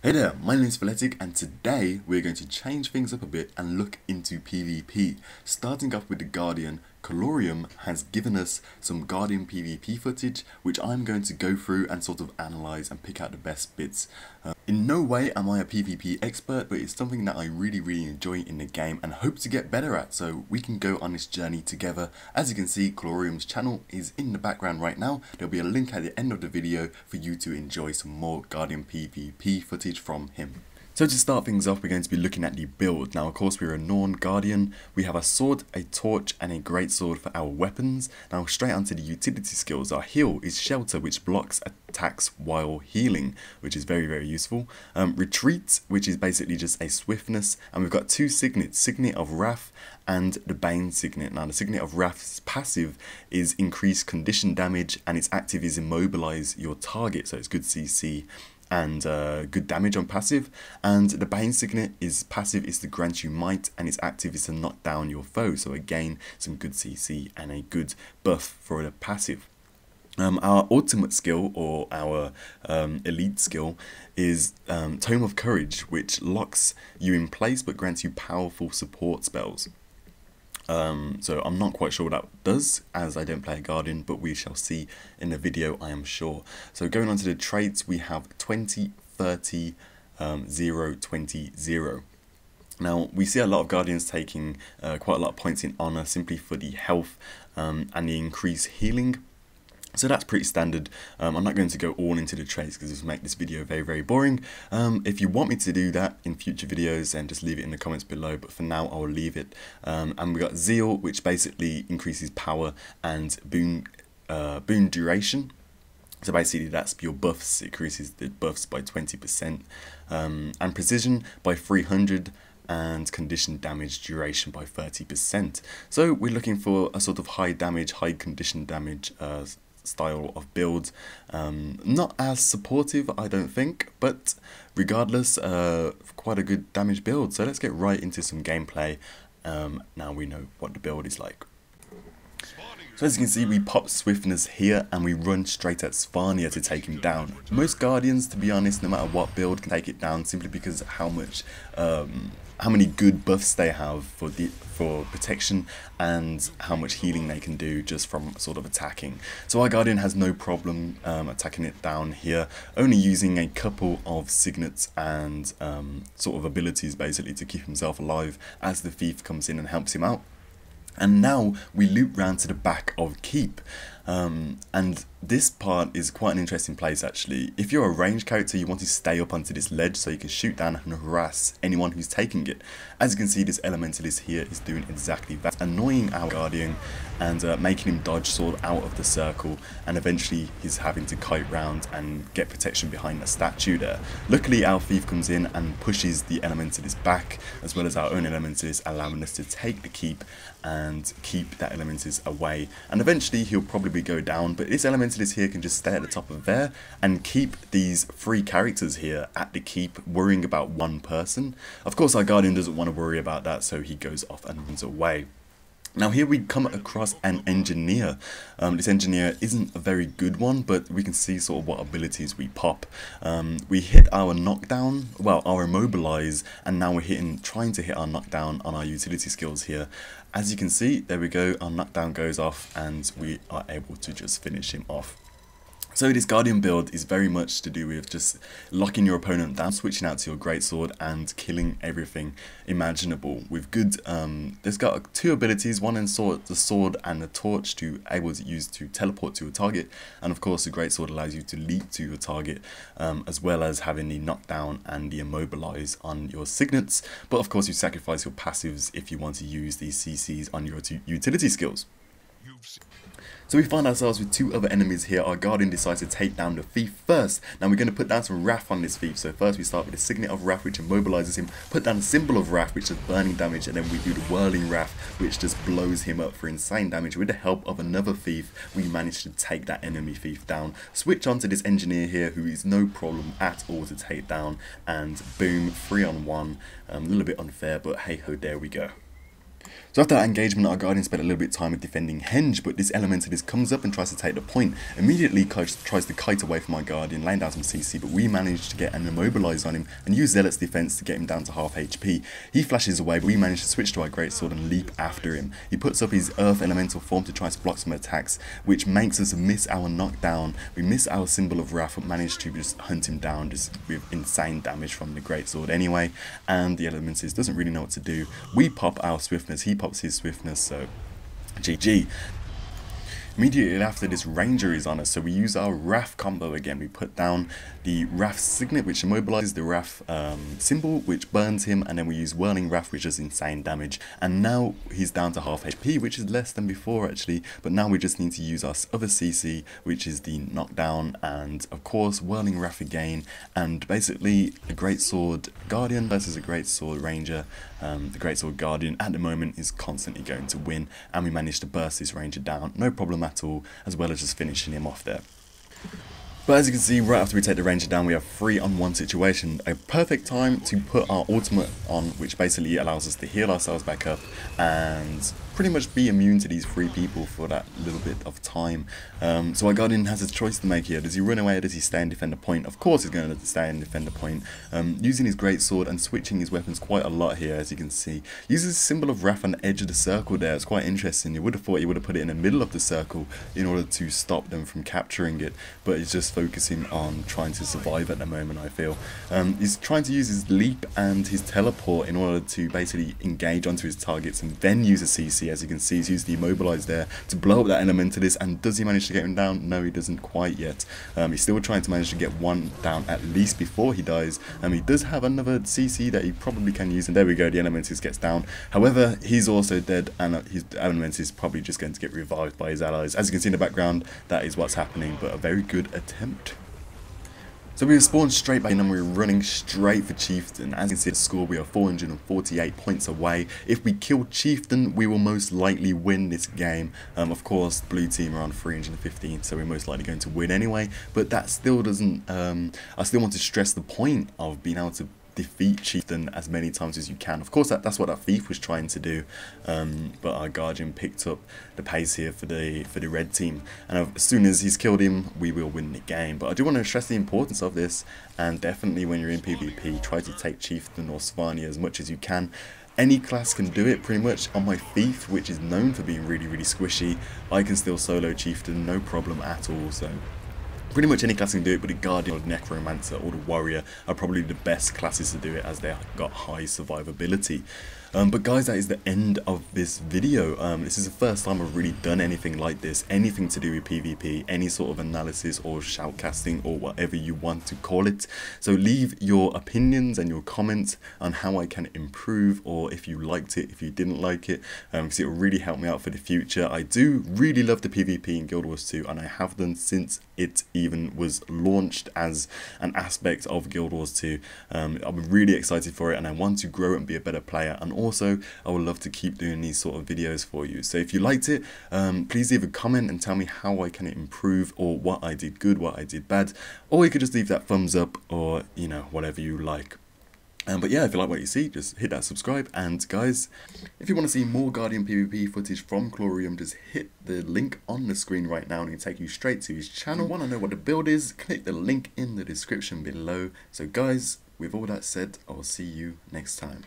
Hey there, my name is Phonetic and today we're going to change things up a bit and look into PvP. Starting off with the Guardian, Colorium has given us some Guardian PvP footage which I'm going to go through and sort of analyse and pick out the best bits. In no way am I a PvP expert, but it's something that I really enjoy in the game and hope to get better at, so we can go on this journey together. As you can see, Colorium's channel is in the background right now. There'll be a link at the end of the video for you to enjoy some more Guardian PvP footage from him. So to start things off, we're going to be looking at the build. Now, of course, we're a Norn Guardian. We have a sword, a torch, and a greatsword for our weapons. Now, straight onto the utility skills. Our heal is shelter, which blocks attacks while healing, which is very useful. Retreat, which is basically just a swiftness. And we've got two signets, Signet of Wrath and the Bane Signet. Now, the Signet of Wrath's passive is increased condition damage, and its active is immobilize your target, so it's good CC and good damage on passive. And the Bane Signet is passive is to grant you might, and its active is to knock down your foe, so again some good CC and a good buff for the passive. Our ultimate skill, or our elite skill, is Tome of Courage, which locks you in place but grants you powerful support spells. So I'm not quite sure what that does, as I don't play a Guardian, but we shall see in the video, I am sure. So going on to the traits, we have 20, 30, 0, 20, 0. Now, we see a lot of Guardians taking quite a lot of points in Honor simply for the health and the increased healing. So that's pretty standard. I'm not going to go all into the traits because this will make this video very boring. If you want me to do that in future videos, then just leave it in the comments below, but for now I'll leave it. And we got Zeal, which basically increases power and boon duration. So basically that's your buffs, it increases the buffs by 20%, and precision by 300, and condition damage duration by 30%. So we're looking for a sort of high damage, high condition damage style of build. Not as supportive, I don't think, but regardless, quite a good damage build. So let's get right into some gameplay. Now we know what the build is like. So as you can see, we pop Swiftness here and we run straight at Svanir to take him down. Most Guardians, to be honest, no matter what build, can take it down simply because of how many good buffs they have for protection and how much healing they can do just from sort of attacking. So our Guardian has no problem attacking it down here, only using a couple of signets and sort of abilities basically to keep himself alive as the thief comes in and helps him out. And now we loop round to the back of Keep, and this part is quite an interesting place actually. If you're a ranged character, you want to stay up onto this ledge so you can shoot down and harass anyone who's taking it. As you can see, this Elementalist here is doing exactly that, annoying our Guardian and making him dodge sword out of the circle, and eventually he's having to kite round and get protection behind a statue there. Luckily our Thief comes in and pushes the Elementalist back, as well as our own Elementalist, allowing us to take the Keep and keep that Elementalist away, and eventually he'll probably go down, but this Elementalist here can just stay at the top of there and keep these three characters here at the Keep, worrying about one person. Of course our Guardian doesn't want to worry about that, so he goes off and runs away. Now here we come across an engineer. This engineer isn't a very good one, but we can see sort of what abilities we pop. We hit our knockdown, well, our immobilize, and now we're trying to hit our knockdown on our utility skills here. As you can see, there we go, our knockdown goes off and we are able to just finish him off. So this Guardian build is very much to do with just locking your opponent down, switching out to your greatsword and killing everything imaginable with good, there's got two abilities, one in the sword and the torch to able to use to teleport to a target, and of course the greatsword allows you to leap to your target, as well as having the knockdown and the immobilize on your signets, but of course you sacrifice your passives if you want to use these CCs on your utility skills. So we find ourselves with two other enemies here. Our Guardian decides to take down the Thief first. Now we're going to put down some Wrath on this Thief. So first we start with the Signet of Wrath, which immobilizes him, put down the Symbol of Wrath, which does burning damage, and then we do the Whirling Wrath, which just blows him up for insane damage. With the help of another Thief, we manage to take that enemy Thief down. Switch on to this Engineer here, who is no problem at all to take down, and boom, 3-on-1. A little bit unfair, but hey ho, there we go. So after that engagement, our Guardian spent a little bit of time with defending Henge, but this Elementalist comes up and tries to take the point. Immediately tries to kite away from our Guardian, laying down some CC, but we managed to get an Immobilize on him and use Zealot's defense to get him down to half HP. He flashes away, but we managed to switch to our Greatsword and leap after him. He puts up his Earth Elemental form to try to block some attacks, which makes us miss our knockdown. We miss our Symbol of Wrath, but managed to just hunt him down just with insane damage from the Greatsword anyway, and the Elementalist doesn't really know what to do. We pop our Swiftness, he pops his Swiftness, so GG. Immediately after, this Ranger is on us, so we use our Wrath combo again. We put down the Wrath Signet, which immobilizes the Wrath symbol, which burns him, and then we use Whirling Wrath, which does insane damage. And now he's down to half HP, which is less than before actually, but now we just need to use our other CC, which is the Knockdown, and of course Whirling Wrath again, and basically a Greatsword Guardian versus a Greatsword Ranger. The Greatsword Guardian at the moment is constantly going to win, and we managed to burst this Ranger down, no problem at all, as well as just finishing him off there. But as you can see, right after we take the Ranger down, we have 3-on-1 situation. A perfect time to put our ultimate on, which basically allows us to heal ourselves back up and pretty much be immune to these 3 people for that little bit of time. So our Guardian has a choice to make here. Does he run away or does he stay and defend the point? Of course he's going to stay and defend the point. Using his Greatsword and switching his weapons quite a lot here, as you can see. Uses Symbol of Wrath on the edge of the circle there. It's quite interesting. You would have thought he would have put it in the middle of the circle in order to stop them from capturing it, but he's just focusing on trying to survive at the moment, I feel. He's trying to use his leap and his teleport in order to basically engage onto his targets and then use a CC. As you can see, he's used the Immobilize there to blow up that Elementalist, and does he manage to get him down? No, he doesn't quite yet. He's still trying to manage to get one down at least before he dies. He does have another CC that he probably can use, and there we go, the Elementalist gets down. However, he's also dead, and his Elementalist is probably just going to get revived by his allies. As you can see in the background, that is what's happening, but a very good attempt. So we spawned straight back in and we're running straight for Chieftain. As you can see the score, we are 448 points away. If we kill Chieftain, we will most likely win this game. Of course, blue team are on 315, so we're most likely going to win anyway. But that still doesn't, I still want to stress the point of being able to defeat Chieftain as many times as you can. Of course, that's what that thief was trying to do, but our Guardian picked up the pace here for the red team, and as soon as he's killed him, we will win the game. But I do want to stress the importance of this, and definitely when you're in PvP, try to take Chieftain or Svanir as much as you can. Any class can do it pretty much. On my thief, which is known for being really squishy, I can still solo Chieftain no problem at all. So pretty much any class can do it, but the Guardian or the Necromancer or the Warrior are probably the best classes to do it, as they've got high survivability. But guys, that is the end of this video. This is the first time I've really done anything like this, anything to do with PvP, any sort of analysis or shoutcasting or whatever you want to call it. So leave your opinions and your comments on how I can improve, or if you liked it, if you didn't like it, because it will really help me out for the future. I do really love the PvP in Guild Wars 2, and I have done since it even was launched as an aspect of Guild Wars 2. I'm really excited for it, and I want to grow and be a better player, and also I would love to keep doing these sort of videos for you. So if you liked it, please leave a comment and tell me how I can improve, or what I did good, what I did bad, or you could just leave that thumbs up, or you know, whatever you like. But yeah, if you like what you see, just hit that subscribe. And guys, if you want to see more Guardian PvP footage from Chlorium, just hit the link on the screen right now and it'll take you straight to his channel. Want to know what the build is? Click the link in the description below. So guys, with all that said, I will see you next time.